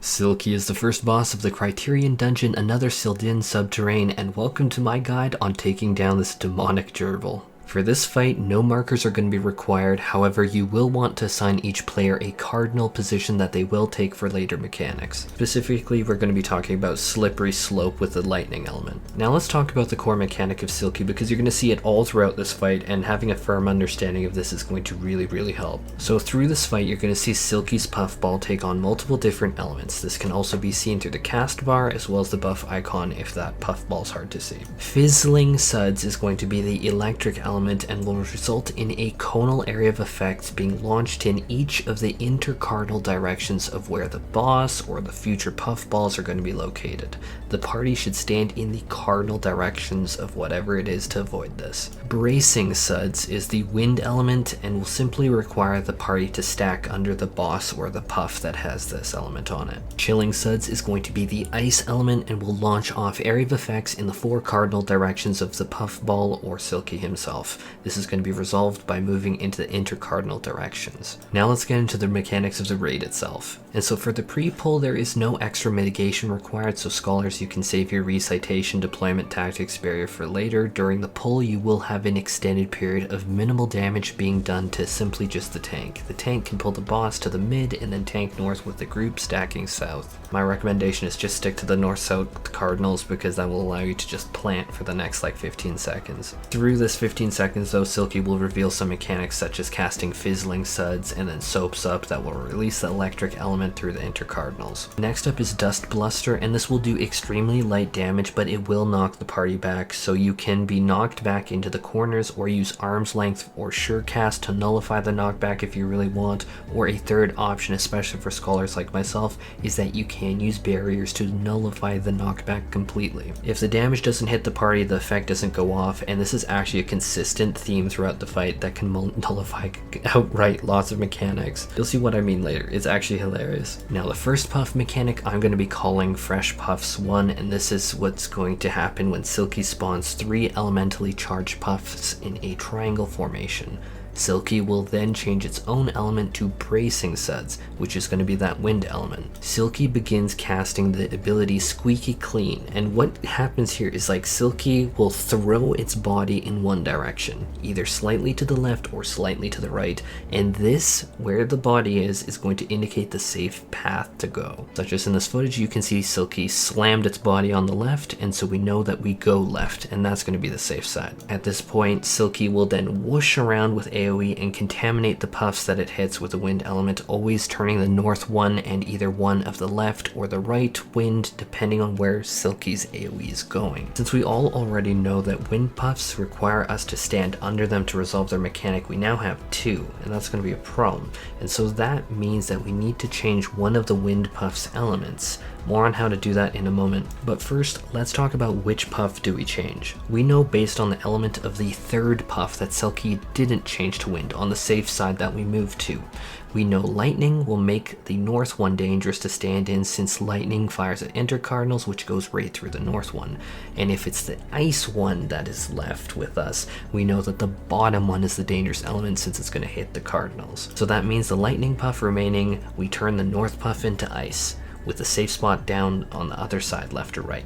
Silkie is the first boss of the Criterion Dungeon, another sil'dih subterrane, and welcome to my guide on taking down this demonic gerbil. For this fight, no markers are going to be required, however you will want to assign each player a cardinal position that they will take for later mechanics. Specifically, we're going to be talking about slippery slope with the lightning element. Now let's talk about the core mechanic of Silkie, because you're going to see it all throughout this fight, and having a firm understanding of this is going to really help. So through this fight, you're going to see Silkie's puffball take on multiple different elements. This can also be seen through the cast bar, as well as the buff icon if that puffball's hard to see. Fizzling Suds is going to be the electric element and will result in a conal area of effects being launched in each of the intercardinal directions of where the boss or the future puffballs are going to be located. The party should stand in the cardinal directions of whatever it is to avoid this. Bracing Suds is the wind element and will simply require the party to stack under the boss or the puff that has this element on it. Chilling Suds is going to be the ice element and will launch off area of effects in the four cardinal directions of the puffball or Silkie himself. This is going to be resolved by moving into the intercardinal directions. Now let's get into the mechanics of the raid itself. And so for the pre-pull, there is no extra mitigation required, so scholars, you can save your recitation deployment tactics barrier for later. During the pull, you will have an extended period of minimal damage being done to simply just the tank. The tank can pull the boss to the mid and then tank north with the group stacking south. My recommendation is just stick to the north-south cardinals because that will allow you to just plant for the next like 15 seconds. Through this 15 seconds though, Silkie will reveal some mechanics such as casting Fizzling Suds and then Soaps Up that will release the electric element through the intercardinals. Next up is Dust Bluster, and this will do extremely light damage, but it will knock the party back, so you can be knocked back into the corners or use Arm's Length or Sure Cast to nullify the knockback if you really want, or a third option, especially for scholars like myself, is that you can use barriers to nullify the knockback completely. If the damage doesn't hit the party, the effect doesn't go off, and this is actually a consistent theme throughout the fight that can nullify outright lots of mechanics. You'll see what I mean later. It's actually hilarious. Now the first puff mechanic I'm going to be calling Fresh Puffs 1, and this is what's going to happen when Silkie spawns 3 elementally charged puffs in a triangle formation. Silkie will then change its own element to Bracing Suds, which is going to be that wind element. Silkie begins casting the ability Squeaky Clean, and what happens here is like Silkie will throw its body in one direction, either slightly to the left or slightly to the right, and this, where the body is going to indicate the safe path to go. Such as in this footage, you can see Silkie slammed its body on the left, and so we know that we go left, and that's going to be the safe side. At this point, Silkie will then whoosh around with AoE and contaminate the puffs that it hits with the wind element, always turning the north one and either one of the left or the right wind depending on where Silkie's AoE is going. Since we all already know that wind puffs require us to stand under them to resolve their mechanic, we now have 2, and that's going to be a problem. And so that means that we need to change one of the wind puffs elements. More on how to do that in a moment, but first let's talk about which puff do we change. We know based on the element of the third puff that Silkie didn't change to wind on the safe side that we moved to. We know lightning will make the north one dangerous to stand in since lightning fires at intercardinals, which goes right through the north one. And if it's the ice one that is left with us, we know that the bottom one is the dangerous element since it's going to hit the cardinals. So that means the lightning puff remaining, we turn the north puff into ice, with the safe spot down on the other side, left or right.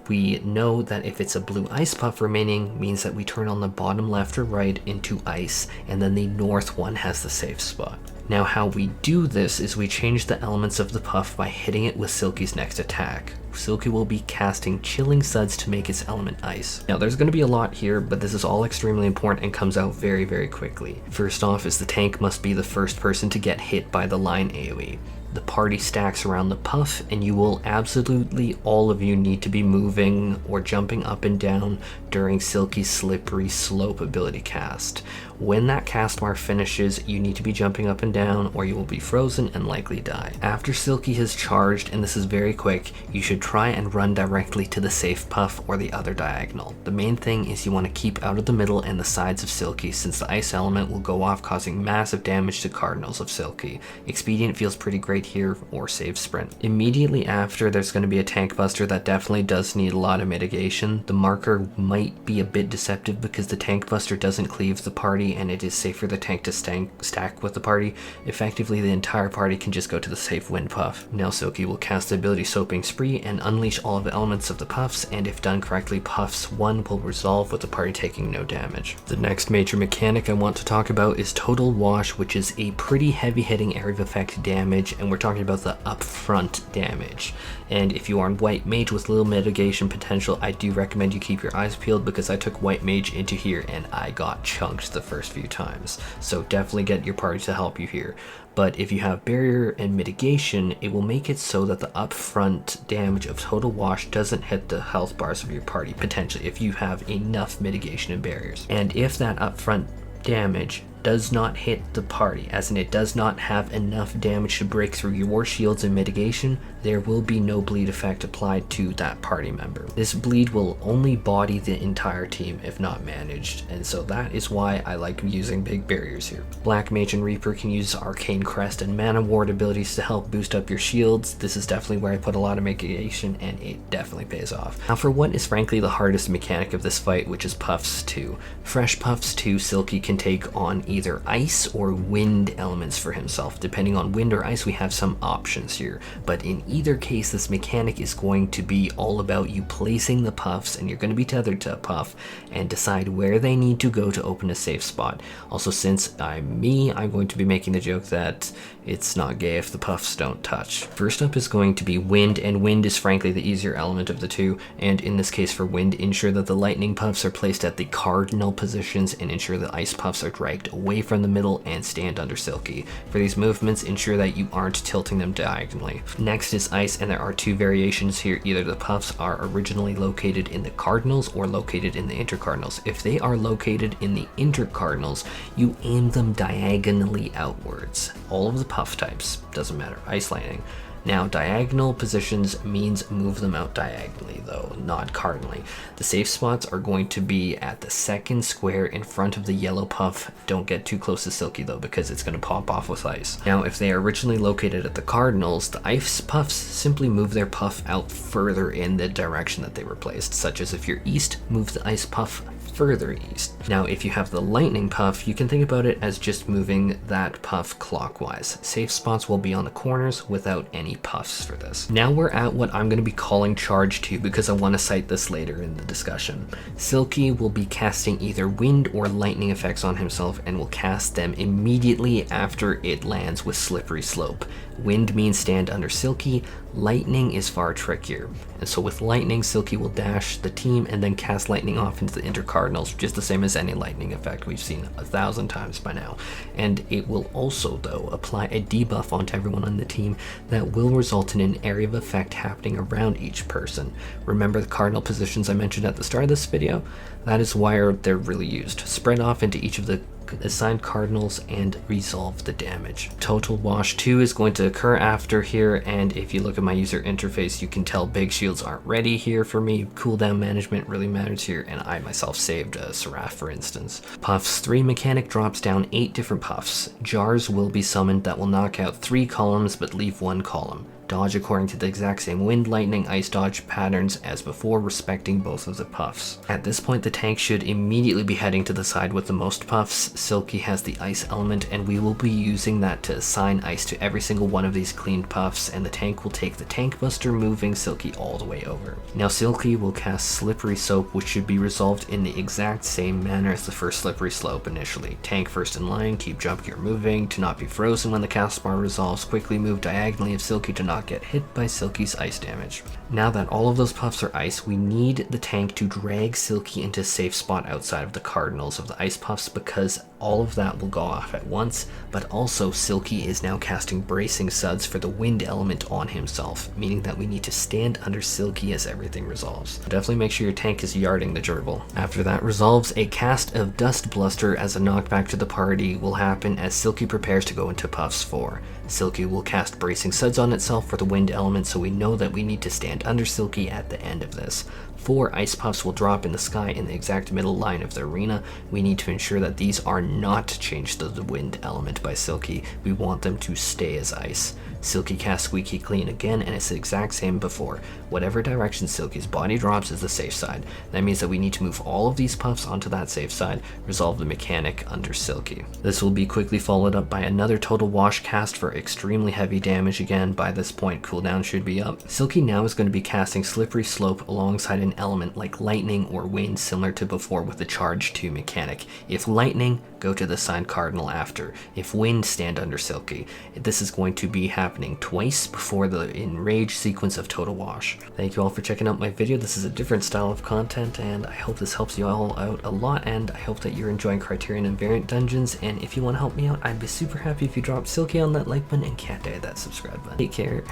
We know that if it's a blue ice puff remaining, means that we turn on the bottom left or right into ice, and then the north one has the safe spot. Now how we do this is we change the elements of the puff by hitting it with Silkie's next attack. Silkie will be casting Chilling Suds to make its element ice. Now there's going to be a lot here, but this is all extremely important and comes out very quickly. First off is the tank must be the first person to get hit by the line AoE. The party stacks around the puff, and you will absolutely, all of you, need to be moving or jumping up and down during Silkie's Slippery Slope ability cast. When that cast bar finishes, you need to be jumping up and down or you will be frozen and likely die. After Silkie has charged, and this is very quick, you should try and run directly to the safe puff or the other diagonal. The main thing is you want to keep out of the middle and the sides of Silkie, since the ice element will go off causing massive damage to cardinals of Silkie. Expedient feels pretty great right here or save sprint. Immediately after, there's going to be a tank buster that definitely does need a lot of mitigation. The marker might be a bit deceptive because the tank buster doesn't cleave the party and it is safe for the tank to stack with the party. Effectively, the entire party can just go to the safe wind puff. Now Silkie will cast the ability Soaping Spree and unleash all of the elements of the puffs, and if done correctly, puffs 1 will resolve with the party taking no damage. The next major mechanic I want to talk about is Total Wash, which is a pretty heavy hitting area of effect damage, and we're talking about the upfront damage. And if you are on White Mage with little mitigation potential, I do recommend you keep your eyes peeled because I took White Mage into here and I got chunked the first few times. So definitely get your party to help you here. But if you have barrier and mitigation, it will make it so that the upfront damage of Total Wash doesn't hit the health bars of your party, potentially, if you have enough mitigation and barriers. And if that upfront damage does not hit the party, as in it does not have enough damage to break through your shields and mitigation, there will be no bleed effect applied to that party member. This bleed will only body the entire team if not managed, and so that is why I like using big barriers here. Black Mage and Reaper can use Arcane Crest and Mana Ward abilities to help boost up your shields. This is definitely where I put a lot of mitigation, and it definitely pays off. Now for what is frankly the hardest mechanic of this fight, which is Puffs 2. Fresh Puffs 2, Silkie can take on either ice or wind elements for himself. Depending on wind or ice, we have some options here, but in either case, this mechanic is going to be all about you placing the puffs, and you're going to be tethered to a puff and decide where they need to go to open a safe spot. Also, since I'm going to be making the joke that it's not gay if the puffs don't touch. First up is going to be wind, and wind is frankly the easier element of the two, and in this case for wind, ensure that the lightning puffs are placed at the cardinal positions and ensure the ice puffs are dragged away from the middle and stand under Silkie. For these movements, ensure that you aren't tilting them diagonally. Next is ice, and there are two variations here. Either the puffs are originally located in the cardinals or located in the intercardinals. If they are located in the intercardinals, you aim them diagonally outwards. All of the puff types, doesn't matter, ice, lightning. Now, diagonal positions means move them out diagonally though, not cardinally. The safe spots are going to be at the second square in front of the yellow puff. Don't get too close to Silkie though, because it's going to pop off with ice. Now, if they are originally located at the cardinals, the ice puffs simply move their puff out further in the direction that they were placed, such as if you're east, move the ice puff further east. Now, if you have the lightning puff, you can think about it as just moving that puff clockwise. Safe spots will be on the corners without any puffs for this. Now we're at what I'm going to be calling charge 2 because I want to cite this later in the discussion. Silkie will be casting either wind or lightning effects on himself and will cast them immediately after it lands with Slippery Slope. Wind means stand under Silkie, lightning is far trickier. And so with lightning, Silkie will dash the team and then cast lightning off into the intercardinals, just the same as any lightning effect we've seen 1,000 times by now. And it will also, though, apply a debuff onto everyone on the team that will result in an area of effect happening around each person. Remember the cardinal positions I mentioned at the start of this video? That is why they're really used. Spread off into each of the assigned cardinals and resolve the damage. Total Wash 2 is going to occur after here, and if you look at my user interface, you can tell big shields aren't ready here for me. Cooldown management really matters here, and I myself saved a Seraph, for instance. Puffs 3 mechanic drops down 8 different puffs. Jars will be summoned that will knock out 3 columns but leave 1 column. Dodge according to the exact same wind, lightning, ice dodge patterns as before, respecting both of the puffs. At this point, the tank should immediately be heading to the side with the most puffs. Silkie has the ice element, and we will be using that to assign ice to every single one of these cleaned puffs, and the tank will take the tank buster, moving Silkie all the way over. Now Silkie will cast Slippery Soap, which should be resolved in the exact same manner as the first Slippery Slope initially. Tank first in line, keep jump gear moving, to not be frozen when the cast bar resolves, quickly move diagonally of Silkie to not get hit by Silkie's ice damage. Now that all of those puffs are ice, we need the tank to drag Silkie into a safe spot outside of the cardinals of the ice puffs, because all of that will go off at once, but also Silkie is now casting Bracing Suds for the wind element on himself, meaning that we need to stand under Silkie as everything resolves. Definitely make sure your tank is yarding the gerbil. After that resolves, a cast of Dust Bluster as a knockback to the party will happen as Silkie prepares to go into Puffs 4. Silkie will cast Bracing Suds on itself for the wind element, so we know that we need to stand under Silkie at the end of this. 4 ice puffs will drop in the sky in the exact middle line of the arena. We need to ensure that these are not changed to the wind element by Silkie. We want them to stay as ice. Silkie casts Squeaky Clean again, and it's the exact same before. Whatever direction Silkie's body drops is the safe side. That means that we need to move all of these puffs onto that safe side, resolve the mechanic under Silkie. This will be quickly followed up by another Total Wash cast for extremely heavy damage again. By this point, cooldown should be up. Silkie now is going to be casting Slippery Slope alongside an element like lightning or wind, similar to before with the Charge 2 mechanic. If lightning, go to the side cardinal after. If wind, stand under Silkie. This is going to be happening twice before the Enrage sequence of Total Wash. Thank you all for checking out my video. This is a different style of content, and I hope this helps you all out a lot, and I hope that you're enjoying Criterion and Variant Dungeons, and if you want to help me out, I'd be super happy if you drop Silkie on that like button and cat that subscribe button. Take care.